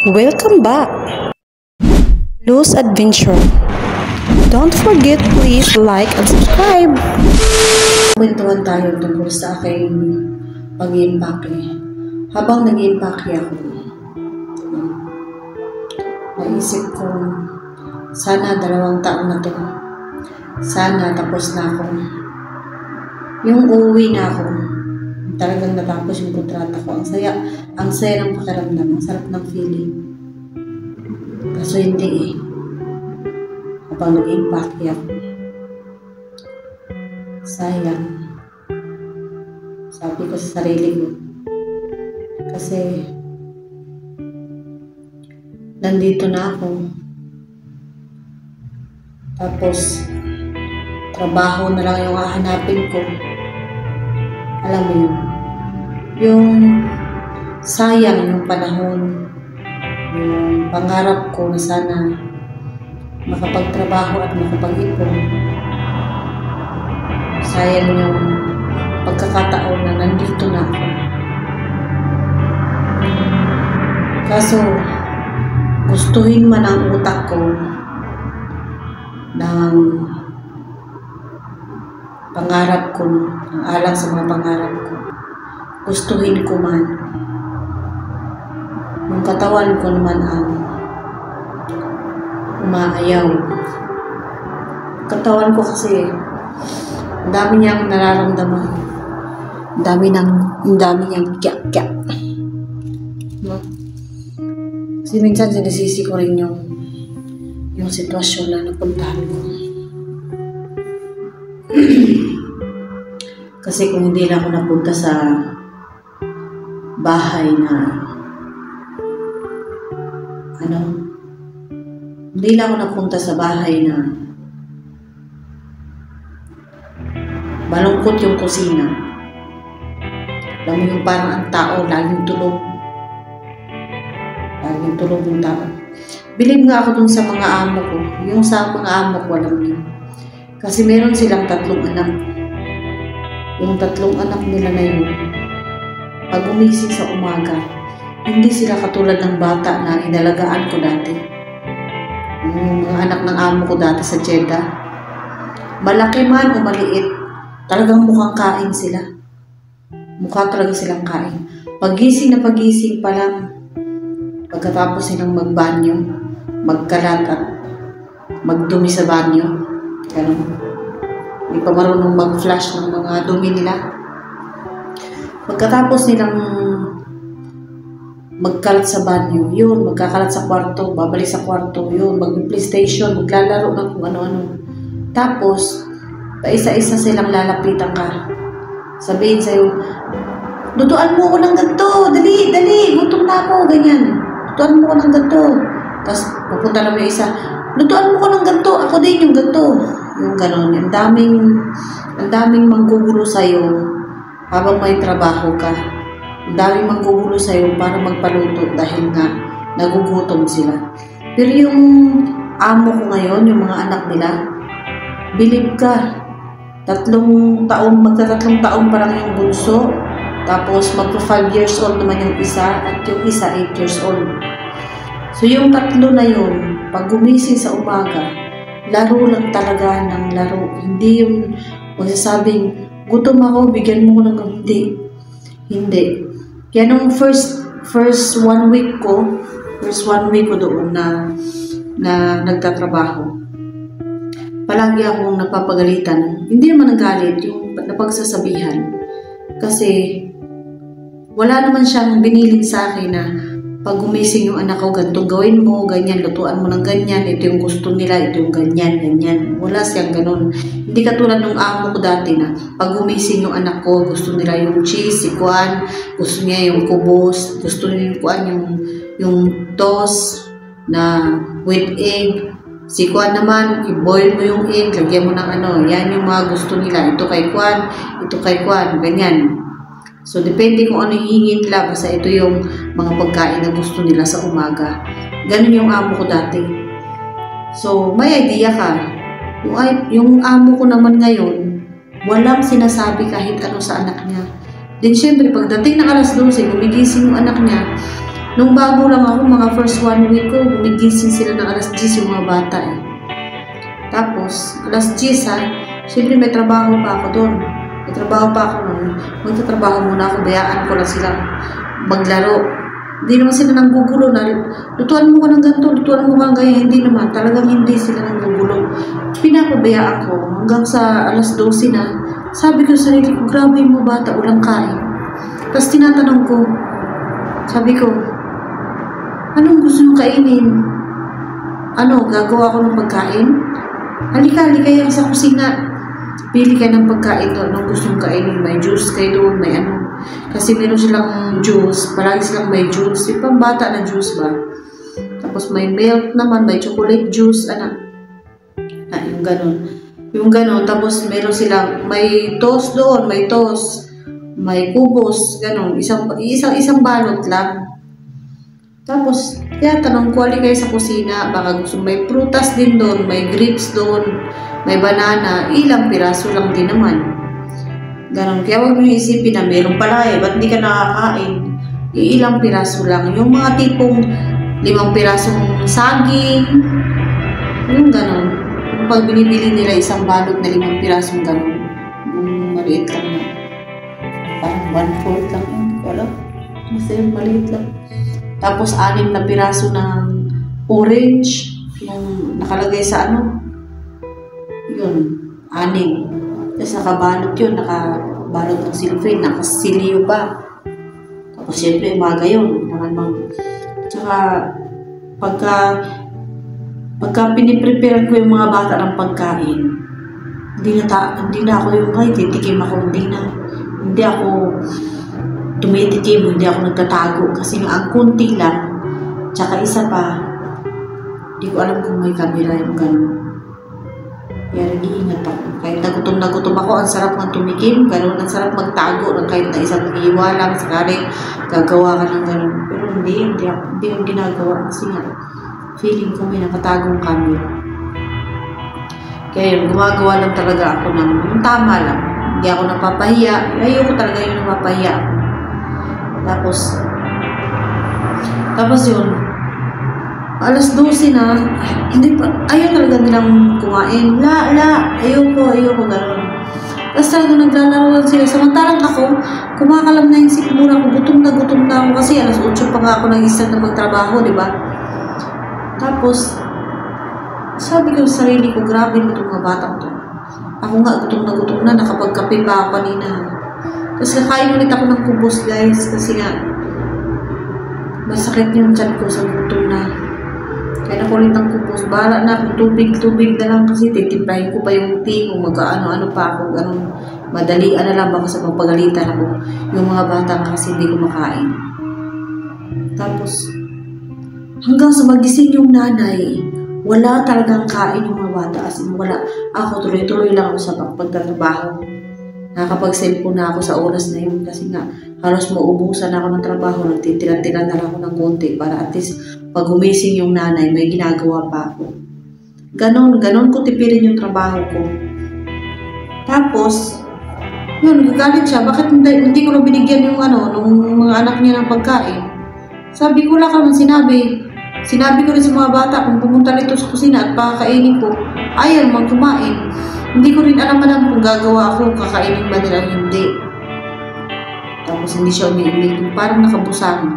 Welcome back! Loose Adventure. Don't forget, please like and subscribe. Kwentuhan tayo tungkol sa aking pag-iimpake. Habang nag-iimpake ako, naisip ko, sana 2 taon na to. Sana tapos na ako. Yung uuwi na ako, talagang natapos yung kontrata ko. Ang saya ng pakiramdam, ang sarap ng feeling. Kaso hindi eh. Habang nag-iimpake ako, sayang. Sabi ko sa sarili ko. Kasi nandito na ako. Tapos trabaho na lang yung hahanapin ko. Alam mo yun. Yung sayang yung panahon. Yung pangarap ko na sana makapagtrabaho at makapag-ipon. Sayang yung pagkakataon na nandito na ako. Kaso, gustuhin man ang utak ko ng pangarap ko, ang alang sa mga pangarap ko. Gustuhin ko man. Yung katawan ko naman ang umaayaw. Katawan ko kasi ang dami niyang nararamdaman. Ang dami niyang kyak-kyak. No? Kasi minsan sinisisi ko rin yung sitwasyon na napuntahan ko. Kasi kung hindi lang ako napunta sa bahay na hindi lang ako napunta sa bahay na malungkot yung kusina. Alam mo yung parang ang tao, laging tulog. Laging tulog yung tao. Bilib nga ako dun sa mga amo ko. Yung sa mga amo ko, alam niyo. Kasi meron silang 3 anak. Yung 3 anak nila na yun, pag gumising sa umaga, hindi sila katulad ng bata na inalagaan ko dati. Yung mga anak ng amo ko dati sa Jeddah. Malaki man o maliit, talagang mukhang kain sila. Mukha talaga silang kain. Pagising na pagising pa lang, pagkatapos silang magbanyo, magkalat at magdumi sa banyo. Ganun. Hindi pa marunong mag-flush ng mga dumi nila. Pagkatapos nilang magkalat sa banyo, yun, magkakalat sa kwarto, babalik sa kwarto, yun, mag-PlayStation, maglalaro ng kung ano-ano. Tapos, paisa-isa silang lalapitan ka. Sabihin sa'yo, lutuan mo ko ng ganito, dali, gutom na ako, ganyan. Lutuan mo ko ng ganito. Tapos, pupunta naman yung isa, lutuan mo ko ng ganito, ako din yung ganito. Yung ganon, ang daming manggugulo sa'yo habang may trabaho ka. Ang daming manggugulo sa'yo para magpaluto dahil nga nagugutom sila. Pero yung amo ko ngayon, yung mga anak nila, bilib ka. 3 taon, magta-3 taon pa lang yung bunso. Tapos magpa 5 years old naman yung isa at yung isa 8 years old. So yung 3 na yun, pag gumising sa umaga, laro lang talaga ng laro. Hindi yung magsasabing, gutom ako, bigyan mo ko ng hindi. Kaya nung first 1 week ko doon na nagtatrabaho, palagi akong napapagalitan. Hindi naman nagalit, yung napagsasabihan. Kasi wala naman siyang binilin sa akin na pag gumising yung anak ko, ganito gawin mo, ganyan, lutuan mo ng ganyan, ito yung gusto nila, ito yung ganyan. Wala siyang ganun. Hindi katulad ng amo ko dati na pag gumising yung anak ko, gusto nila yung cheese, si Kuan, gusto niya yung kubos, gusto niya yung Kuan, yung toast na with egg. Si Kuan naman, i-boil mo yung egg, lagyan mo ng yan yung mga gusto nila. Ito kay Kuan, ganyan. So, depende kung ano hihingin nila. Basta ito yung mga pagkain na gusto nila sa umaga. Ganun yung amo ko dati. So, may idea ka. Yung amo ko naman ngayon, walang sinasabi kahit ano sa anak niya. Then syempre, pagdating ng alas 12, gumigising yung anak niya, Nung bago lang ako, mga first 1 week ko, gumigising sila ng alas 10 yung mga bata eh. Tapos, alas 10 ha, siyempre may trabaho pa ako doon. May trabaho pa ako noon. Magtatrabaho muna ako, bayaan ko lang sila maglaro. Hindi naman sila nanggugulo na, lutuan mo ka ng ganito, lutuan mo ka ng ganyan. Hindi naman, talagang hindi sila nanggugulo. Pinapabayaan ko hanggang sa alas 12 na. Sabi ko sa sarili ko, grabe mo bata, walang kain. Tapos tinatanong ko, sabi ko, anong gusto mong kainin? Ano, gagawa ko ng pagkain? Halika yan sa kusina. Pili kayo ng pagkain doon. Anong gusto mong kainin? May juice kayo doon, may ano. Kasi meron silang juice. Palagi silang may juice. Yung pambata na juice ba? Tapos may milk naman, may chocolate juice. Yung ganun. Yung ganun. Tapos meron silang, may toast doon, may toast. May kubos, ganun. Isang balot lang. Tapos, kaya tanong ko, kayo sa kusina, baka gusto, may prutas din doon, may grapes doon, may banana, ilang piraso lang din naman. Ganon, kaya huwag nyo isipin na meron pala eh, ba't di ka nakakain? Ilang piraso lang, yung mga tipong 5 pirasong saging, yung ganon. Yung pag binibili nila isang balot na 5 pirasong ganon, yung maliit lang na, parang 1/4 lang, hindi ko alam, kasi yung maliit lang. Tapos 6 na piraso ng orange, yung nakalagay sa ano, yun, 6. Tapos nakabalot yun, nakabalot ng silfrin, nakasilyo pa. Tapos syempre umaga yun, tsaka pagka pinipreparean ko yung mga bata ng pagkain, hindi na ako yung titikim ako, hindi ako tumitikim, hindi ako nagtatago kasi ang kunti lang, tsaka isa pa, hindi ko alam kung may camera yung gano'n. Kaya nag-iingat ako. Kahit nagutom ako, ang sarap ng tumikim, gano'n, ang sarap magtago ng kahit na isang iwa lang, sakali gagawa ka ng gano'n. Pero hindi yung ginagawa kasi nga, feeling ko may nakatagong camera. Kaya yun, gumagawa lang talaga ako ng yung tama lang. Hindi ako napapahiya. Ayoko talaga yung napapahiya. Tapos yun, alas 12 na, ayaw talaga nilang kumain. Ayoko, gano'n. Tapos talaga naglalaro sila. Samantalang ako, kumakalam na yung sikmura ko, gutom na ako kasi alas 8 pa nga ako nag-start na magtrabaho, di ba? Tapos, sabi ko sa sarili ko, grabe mo itong mga batang to. Ako nga, gutom na, nakapagkape pa ako kanina. Tapos kakain ulit ako ng kubos, guys, kasi nga masakit yung tiyan ko sa gutom na. Kaya nakulit ng kubos. Bahala na akong tubig na lang kasi titimplahin ko pa yung tea kung magkaano-ano pa ako. Madalian na lang baka sa magpagalitan ako. Yung mga bata kasi hindi ko makain. Tapos, hanggang sa magising yung nanay, wala talagang kain yung mga bata. As in, wala. Ako tuloy-tuloy lang ako sa pagtatrabaho. Nakapag-cellphone na ako sa oras na yun kasi nga halos maubusan ako ng trabaho, nagtitira-tira na lang ako ng konti para at least pag gumising yung nanay, may ginagawa pa ako. Ganon ko tipirin yung trabaho ko. Tapos, yun, nagagalit siya. Bakit hindi ko na binigyan yung nung mga anak niya ng pagkain? Sabi ko, wala ka man sinabi. Sinabi ko rin sa mga bata kung pumunta nito sa kusina at pakakainin ko, ayaw man kumain. Hindi ko rin alam kung gagawa ako, kakainin ba nila hindi. Tapos hindi siya umiilig, parang nakabusan.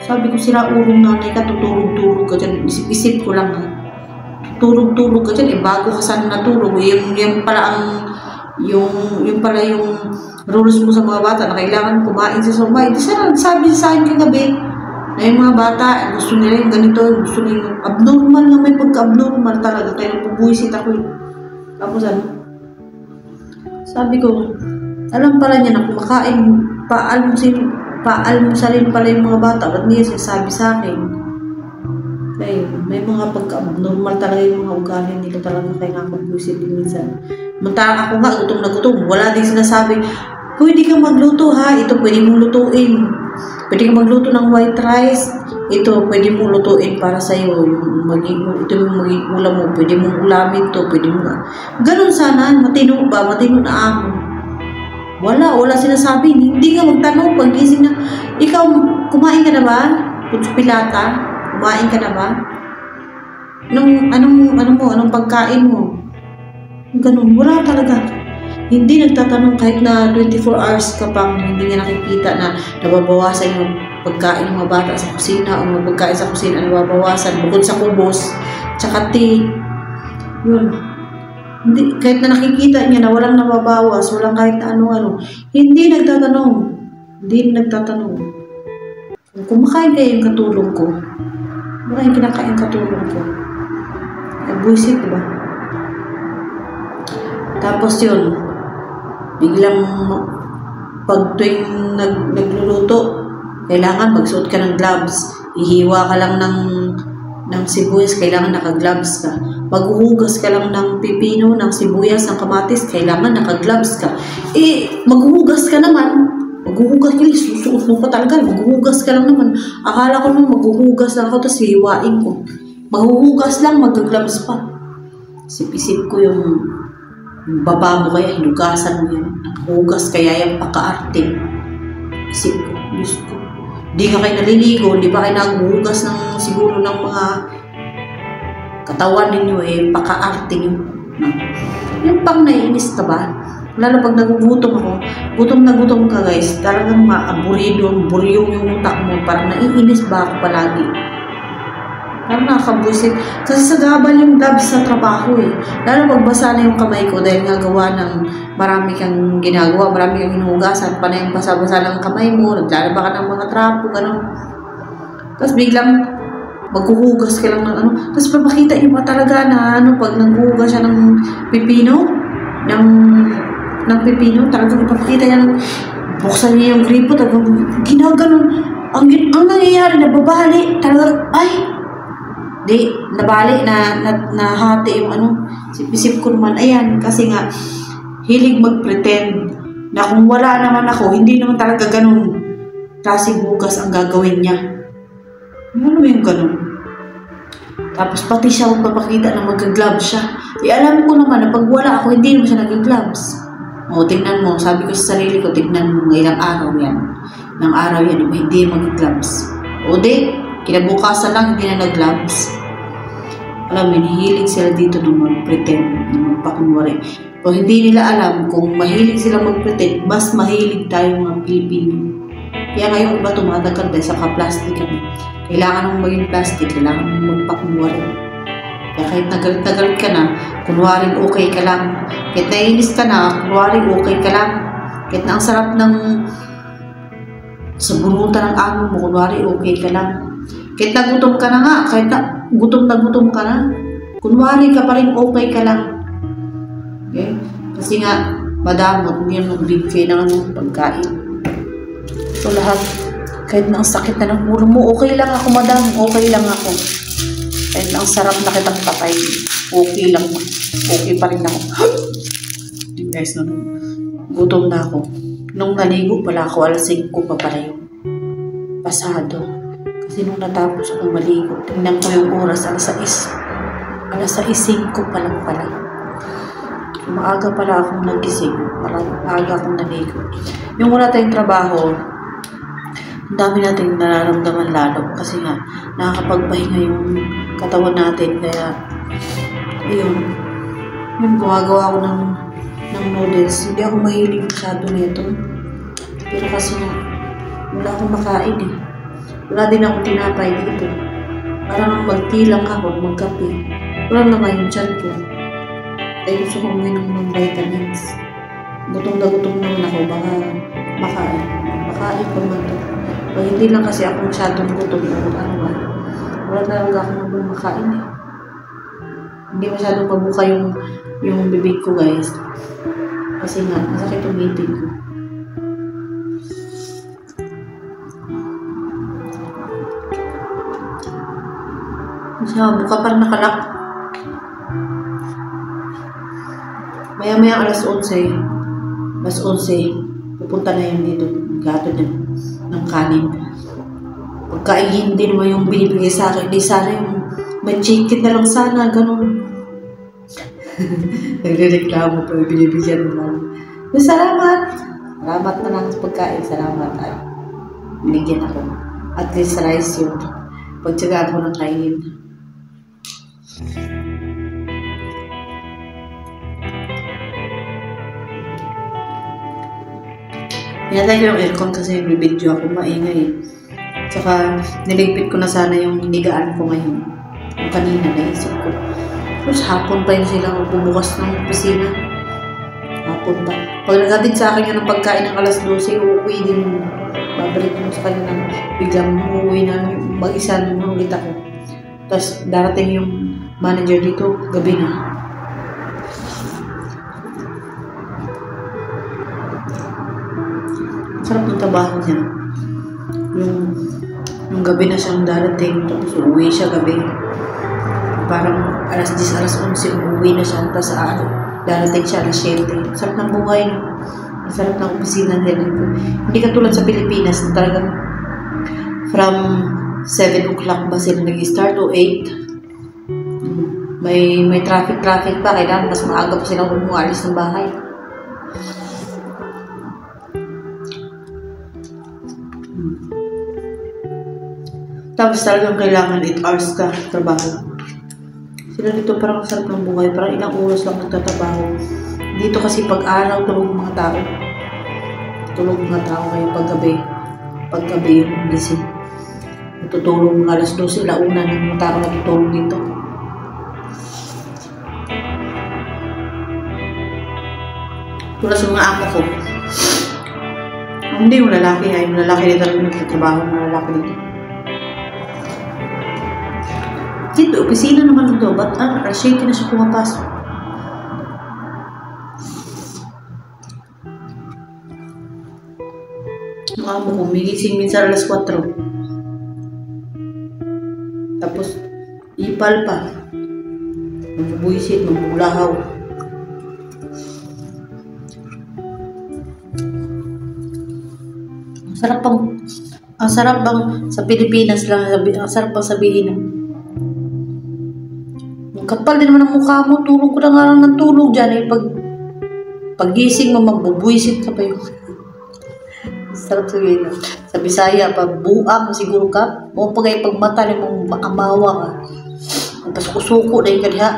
Sabi ko, sila urong nanay ka, tutulog-tulog ka dyan. Isip ko lang ha. Tutulog-tulog ka dyan, bago ka sana natulog. Yung pala yung rules mo sa mga bata na kailangan kumain sa sumay. Hindi siya nagsabi sa akin kagabi na yung mga bata, gusto nila yung ganito, gusto nila yung abnormal na may pagka-abnormal talaga. Kaya nagpubuisit ako yun. Tapos sabi ko, alam pala niya na kumakain, paalmusalin pala yung mga bata, ba't niya sinasabi sa akin? Kaya may mga pagka-abnormal talaga yung mga ugali nila talaga, kaya nakapag-buisit din minsan. Mantarang ako nga, gutom na gutom, wala din sinasabi, pwede kang magluto ha, ito pwede mong lutuin. Pwede kang magluto ng white rice, ito pwede mong lutuin para sa'yo. Ito yung maging ulam mo, pwede mong ulamin to, pwede mo na. Ganun sana, matino na ako. Wala sinasabi. Hindi nga magtanong pag gising na. Ikaw, kumain ka na ba? Pilata? Kumain ka na ba? Anong pagkain mo? Ganun, wala talaga. Hindi nagtatanong kahit na 24 hours ka pang hindi niya nakikita na nababawasan yung pagkain ng mga bata sa kusina o mga pagkain sa kusina nababawasan bukod sa kubos, tsaka tea. Yun. Hindi, kahit na nakikita niya na walang nababawas, walang kahit na ano-ano, hindi nagtatanong. Hindi nagtatanong. Kung kumakain kayo yung katulong ko, wala yung kinakain katulong ko. Ay, buisit, diba? Tapos yun, biglang pag tuwing nagluluto, kailangan magsuot ka ng gloves. Ihiwa ka lang ng sibuyas, kailangan naka-gloves ka. Maghuhugas ka lang ng pipino, ng sibuyas, ng kamatis, kailangan naka-gloves ka. Maghuhugas ka naman. Maghuhugas ka, susuot mo pa talaga. Maghuhugas ka lang naman. Akala ko naman maghuhugas lang ako, tapos hiwain ko. Maghuhugas lang, mag-gloves pa. Sip-isip ko yung baba mo kaya, hinugasan mo yan. Hugas kaya yung paka-arte. Isip ko, Diyos ko. Di nga kayo naliligo, di ba kayo naghuhugas ng siguro ng mga katawan ninyo paka-arte nyo. Yung pang naiinis ka ba? Lalo pag nagugutom ako, gutom na gutom ka guys, talagang maaburido, buryong yung utak mo, parang naiinis ba ako palagi? Parang nakakabuisit. Kasi sa gabal yung gloves sa trabaho Lalo pagbasa na yung kamay ko dahil nga gawa ng marami kang ginagawa, marami kang hinuhugasan, panay yung basa-basa ng kamay mo, naglalaba ka ng mga trapo, gano'n. Tapos biglang maghuhugas ka lang ng Tapos papakita niyo pa talaga na pag naghuhugas siya ng pipino, ng pipino, talagang ipapakita niya buksan niya yung gripo, talagang ginaganon. Ang nangyayari, nababali, talagang, nabali na nahati yung sip-isip ko naman, ayan, kasi nga, hilig mag-pretend na kung wala naman ako, hindi naman talaga ganun klaseng hugas ang gagawin niya. Ano yung ganun? Tapos pati siya magpapakita na mag-gloves siya. Alam ko naman na pag wala ako, hindi naman siya nag-gloves. Tingnan mo, sabi ko sa sarili ko, tignan mo ng ilang araw yan. Ng araw yan, hindi mag-gloves. Kinabukasan lang, hindi na nag-gloves. Alam mo, hilig sila dito nung mag-pretend, nung magpakunwari. Kung hindi nila alam, kung mahilig sila mag-pretend, mas mahilig tayo mga Pilipino. Kaya ngayon iba tumatagal dahil sa ka-plastic kami. Kailangan mong maging plastic, kailangan mong magpakunwari. Kaya kahit nagalit ka na, kunwaring okay ka lang. Kahit naiinis ka na, kunwaring okay ka lang. Kahit na ang sarap ng sabunutan ng amo mo, kunwari okay ka lang. Kahit nagutom ka na nga, kahit na gutom ka na, kunwari ka pa rin okay ka lang. Okay? Kasi nga, madamot, hindi yan magbigay ng pagkain. So lahat, kahit na ang sakit na ng ulo mo, okay lang ako madam, okay lang ako. Kahit na ang sarap na kitang patay, okay lang mo. Okay pa rin ako. Guys, gutom na ako. Nung naligo pala ako, alas 5 pa pala yung pasado. Kasi nung natapos akong maligo, tingnan ko yung oras, alas 6. Alas 6:05 pa lang pala. Maaga pala akong nagising. Maaga akong naligo. Yung wala tayong trabaho, ang dami natin nararamdaman lalo. Kasi nga, nakakapagpahinga yung katawan natin. Kaya, yun, gumagawa ako ng noodles. Hindi ako mahilig masyado nito. Pero kasi nga, wala akong makain Wala din akong tinapay dito. Parang magtilang ako, magkape. Wala naman yung tiyan ko. Dahil gusto kong uminom ng vitamins. Gutom naman ako, baka makain. Makain ko naman ito. Pag hindi lang kasi ako masyadong gutom wala talaga akong makain Hindi masyadong mabuka yung bibig ko guys. Kasi nga, masakit yung bibig ko. Siya, buka pa rin nakalak. Maya-maya alas 11. Alas 11. Pupunta na yan dito. Gato ng kanin. Pagka hindi naman yung binibigay sa akin, di sana yung may chicken na lang sana, ganun. Nagre-reklamo pa yung binibigyan mo lang. Salamat! Salamat na lang sa pagkain. Salamat. Ay, binigyan ako. At least rice yun. Pagtsagaan ko ng kainin. Pinatay ko yung aircon kasi bibidyo ako maingay. Tsaka niligpit ko na sana yung hinigaan ko ngayon. Yung kanina naisip ko. Tapos hapon pa yun sila bumukas ng opisina. Hapon pa. Pag nagatid sa akin yun ng pagkain ng alas 12, uuwi din mo. Babalik mo sa kanila. Biglang uuwi na mag-isa nung ulit ako. Tapos darating yung manager dito, gabi na. Sarap ng trabaho niya. Yung gabi na siyang darating, tapos uuwi siya gabi. Parang alas 10, alas 11, uuwi na siya, tapos darating siya alas 7. Sarap ng buhay, no? Sarap ng opisina nila dito. Hindi katulad sa Pilipinas, na talagang from 7 o'clock ba sila nag-start o 8? May traffic pa, kailangan mas maaga pa silang umualis ng bahay. Tapos talagang kailangan 8 hours ka trabaho. Sila dito parang sarap ng buhay, parang ilang oras lang nagtatrabaho. Dito kasi pag-araw, tulog mga tao. Tulog mga tao kayo paggabi yung gising. Natutulog mga alas 12, launa ng mga tao natutulog dito. Tulad sa mga amo ko. Hindi yung lalaki, yung lalaki dito rin nagtatrabaho, yung lalaki dito. Dito, opisina naman ito. Ba't shaky na siya pumapasok? Ang amo ko, migising minsan alas 4. Tapos, ipal pa. Magbubuisit, magbulahaw. Ang sarap bang sa Pilipinas lang, ang sarap bang sabihin na, kapal din naman ang mukha mo, tulog ko na nga lang ng tulog dyan. Pag-gising mo, magbubuisit ka pa yun. Sarap sabihin. Sa Bisaya, buang siguro ka. O pag mata ni mong amawa ka. Tapos usuko na yung kaniha.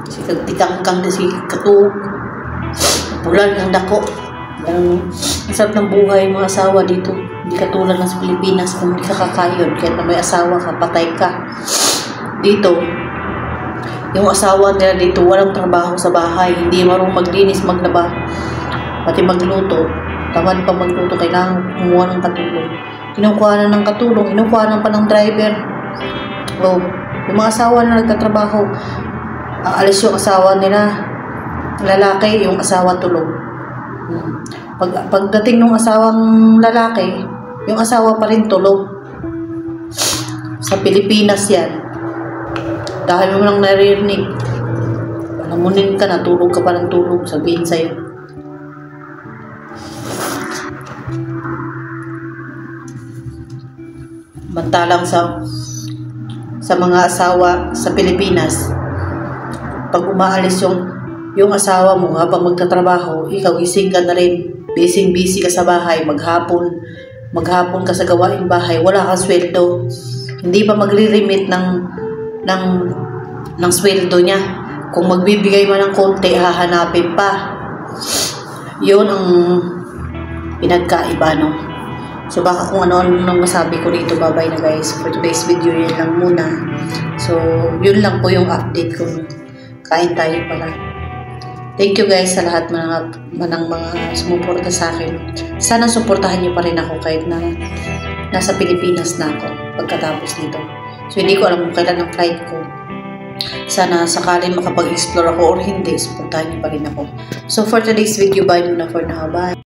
Kasi kagtikang-kang na si katulog. Pulan ng dako. Ang sarap ng buhay mga asawa dito. Hindi katulad ng sa Pilipinas kung hindi ka kakayon. Kaya na may asawa ka, patay ka. Dito, yung asawa nila dito, walang trabaho sa bahay, hindi marunong maglinis, maglaba, pati magluto. Tamad pa magluto, kailangan kumuha ng katulong. Kinukuha na ng katulong, kinukuha na pa ng driver. O, yung mga asawa na nagtatrabaho, aalis yung asawa nila, lalaki, yung asawa tulog. Pagdating ng asawang lalaki, yung asawa pa rin tulog. Sa Pilipinas yan. Dahil mo lang naririnig, palamunin ka na, tulog ka pa ng tulog, sabihin sa'yo. Mantalang sa mga asawa sa Pilipinas, pag umaalis yung asawa mo habang magtatrabaho, ikaw gising ka na rin, busy ka sa bahay, maghapon ka sa gawaing bahay, wala kang sweldo. Hindi pa magre-remit ng sweldo niya. Kung magbibigay man ng konti, hahanapin pa. Yun ang pinagkaiba, no? So baka kung ano masabi ko dito, bye-bye na guys. For today's video, yun lang muna. So yun lang po yung update ko. Kain tayo pala. Thank you guys sa lahat ng mga sumuporta sa akin. Sana suportahan niyo pa rin ako kahit na nasa Pilipinas na ako pagkatapos nito. So, hindi ko alam kung kailan ang flight ko. Sana sakaling makapag-explore ako or hindi, supportahan niyo pa rin ako. So, for today's video, bye muna for now. Bye!